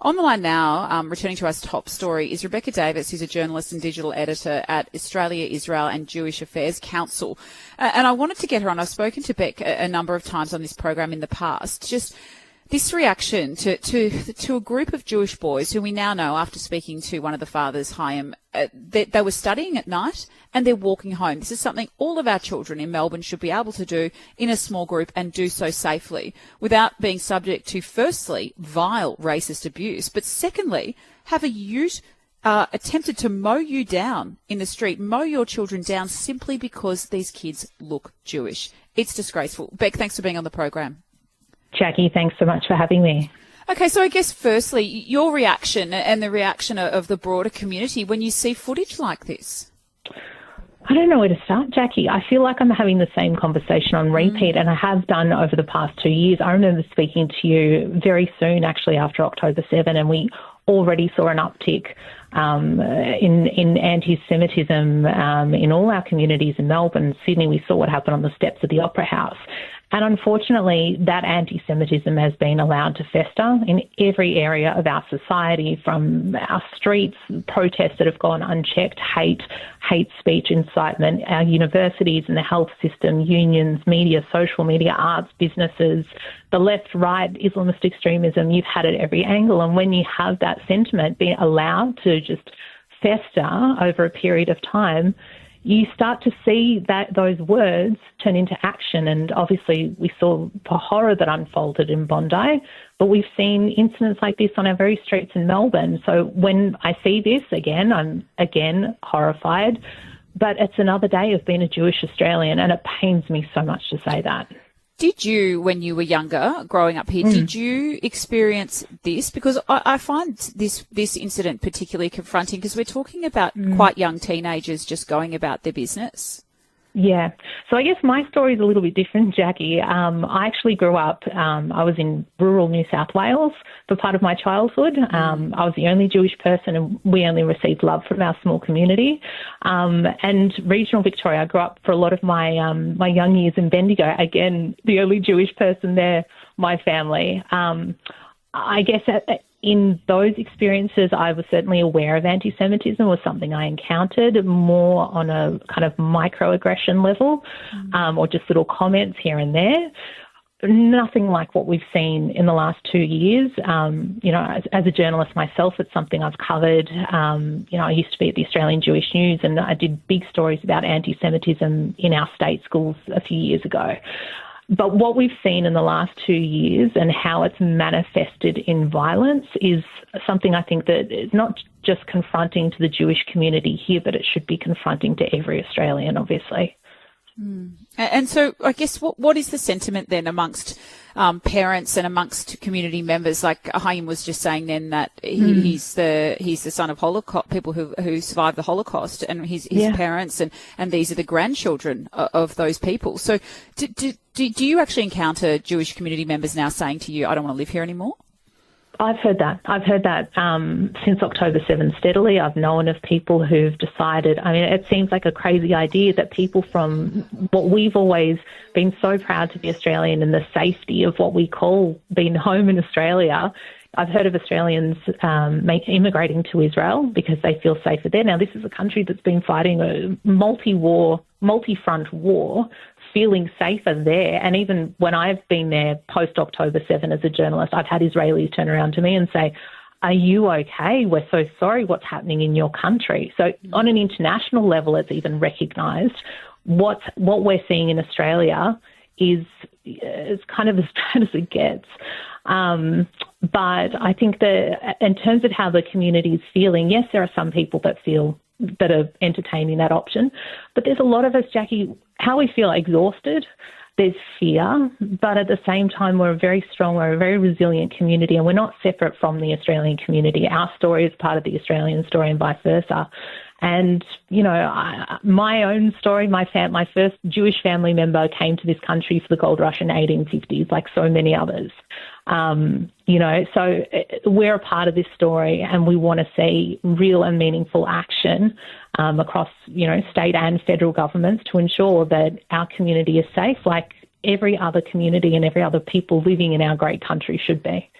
On the line now, returning to our top story, is Rebecca Davis, who's a journalist and digital editor at Australia, Israel and Jewish Affairs Council. And I wanted to get her on. I've spoken to Beck a number of times on this program in the past. Just this reaction to a group of Jewish boys who we now know, after speaking to one of the fathers, Chaim, they were studying at night and they're walking home. This is something all of our children in Melbourne should be able to do in a small group and do so safely without being subject to, firstly, vile racist abuse, but secondly, have a ute attempted to mow you down in the street, mow your children down simply because these kids look Jewish. It's disgraceful. Beck, thanks for being on the program. Jacqui, thanks so much for having me. Okay, so I guess firstly, your reaction and the reaction of the broader community when you see footage like this. I don't know where to start, Jacqui. I feel like I'm having the same conversation on repeat, and I have done over the past 2 years. I remember speaking to you very soon, actually, after October 7, and we already saw an uptick in anti-Semitism in all our communities in Melbourne. Sydney, we saw what happened on the steps of the Opera House. And unfortunately, that anti-Semitism has been allowed to fester in every area of our society, from our streets, protests that have gone unchecked, hate speech, incitement, our universities and the health system, unions, media, social media, arts, businesses, the left, right, Islamist extremism. You've had it at every angle. And when you have that sentiment being allowed to just fester over a period of time, you start to see that those words turn into action. And obviously we saw the horror that unfolded in Bondi, but we've seen incidents like this on our very streets in Melbourne. So when I see this again, I'm again horrified, but it's another day of being a Jewish Australian, and it pains me so much to say that. Did you, when you were younger, growing up here, did you experience this? Because I find this incident particularly confronting, because we're talking about quite young teenagers just going about their business. Yeah. So I guess my story is a little bit different, Jacqui. I actually grew up, I was in rural New South Wales for part of my childhood. I was the only Jewish person, and we only received love from our small community. And regional Victoria, I grew up for a lot of my my young years in Bendigo. Again, the only Jewish person there, my family. I guess in those experiences, I was certainly aware of anti-Semitism, was something I encountered more on a kind of microaggression level, or just little comments here and there. Nothing like what we've seen in the last 2 years. You know, as a journalist myself, it's something I've covered. You know, I used to be at the Australian Jewish News, and I did big stories about anti-Semitism in our state schools a few years ago. But what we've seen in the last 2 years and how it's manifested in violence is something I think that is not just confronting to the Jewish community here, but it should be confronting to every Australian, obviously. And so I guess what is the sentiment then amongst parents and amongst community members? Like Chaim was just saying then that he's the son of Holocaust, people who survived the Holocaust, and his parents and these are the grandchildren of those people. So do you actually encounter Jewish community members now saying to you, I don't want to live here anymore? I've heard that since October 7 steadily. I've known of people who've decided, I mean, it seems like a crazy idea that people from what we've always been so proud to be Australian and the safety of what we call being home in Australia. I've heard of Australians immigrating to Israel because they feel safer there. Now, this is a country that's been fighting a multi-front war, feeling safer there. And even when I've been there post-October 7 as a journalist, I've had Israelis turn around to me and say, are you okay? We're so sorry what's happening in your country. So on an international level, it's even recognised. What we're seeing in Australia is kind of as bad as it gets. But I think that in terms of how the community is feeling, yes, there are some people that are entertaining that option. But there's a lot of us, Jacqui, how we feel exhausted. There's fear, but at the same time, we're a very resilient community, and we're not separate from the Australian community. Our story is part of the Australian story and vice versa. And, you know, my own story, my first Jewish family member came to this country for the gold rush in the 1850s, like so many others. You know, so we're a part of this story, and we want to see real and meaningful action across, you know, state and federal governments to ensure that our community is safe like every other community and every other people living in our great country should be.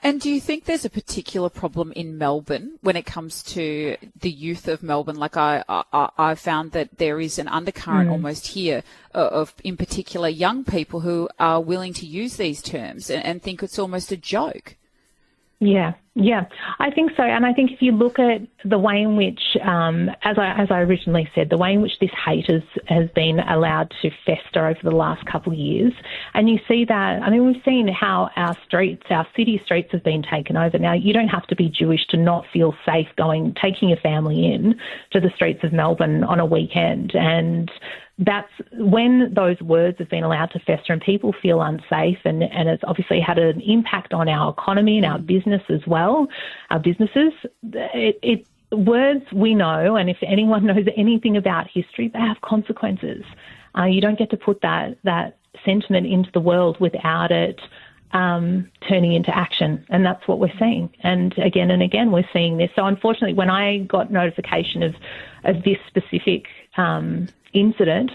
And do you think there's a particular problem in Melbourne when it comes to the youth of Melbourne? Like I found that there is an undercurrent almost here of, in particular, young people who are willing to use these terms and think it's almost a joke. Yeah, I think so. And I think if you look at the way in which, as I originally said, the way in which this hate has been allowed to fester over the last couple of years, and you see that, I mean, we've seen how our city streets have been taken over. Now, you don't have to be Jewish to not feel safe taking your family in to the streets of Melbourne on a weekend. And that's when those words have been allowed to fester and people feel unsafe, and it's obviously had an impact on our economy and our business as well, our businesses. Words we know, and if anyone knows anything about history, they have consequences. You don't get to put that sentiment into the world without it turning into action, and that's what we're seeing. And again, we're seeing this. So unfortunately, when I got notification of this specific incident,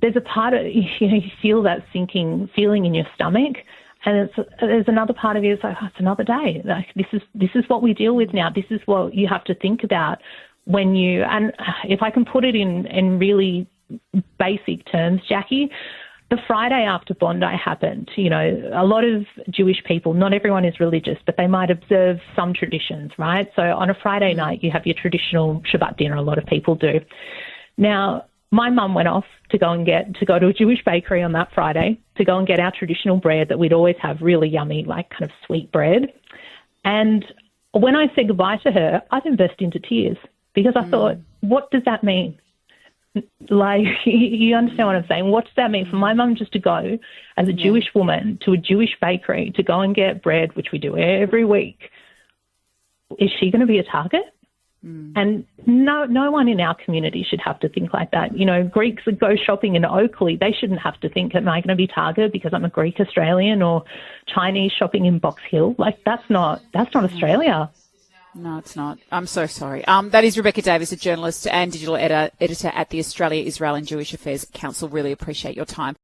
there's a part of you feel that sinking feeling in your stomach, and there's another part of you that's like, oh, it's another day. Like this is what we deal with now. This is what you have to think about when you. And if I can put it in really basic terms, Jacqui, the Friday after Bondi happened, a lot of Jewish people, not everyone is religious, but they might observe some traditions, right? So on a Friday night, you have your traditional Shabbat dinner. A lot of people do. Now, my mum went off to go to a Jewish bakery on that Friday to go and get our traditional bread that we'd always have, really yummy, like kind of sweet bread. And when I said goodbye to her, I then burst into tears because I thought, what does that mean? Like, you understand what I'm saying? What does that mean for my mum just to go as a Jewish woman to a Jewish bakery to go and get bread, which we do every week? Is she going to be a target? And no one in our community should have to think like that. Greeks that go shopping in Oakley, they shouldn't have to think, am I going to be targeted because I'm a Greek Australian, or Chinese shopping in Box Hill? Like, that's not Australia. No, it's not. I'm so sorry. That is Rebecca Davis, a journalist and digital editor at the Australia, Israel and Jewish Affairs Council. Really appreciate your time.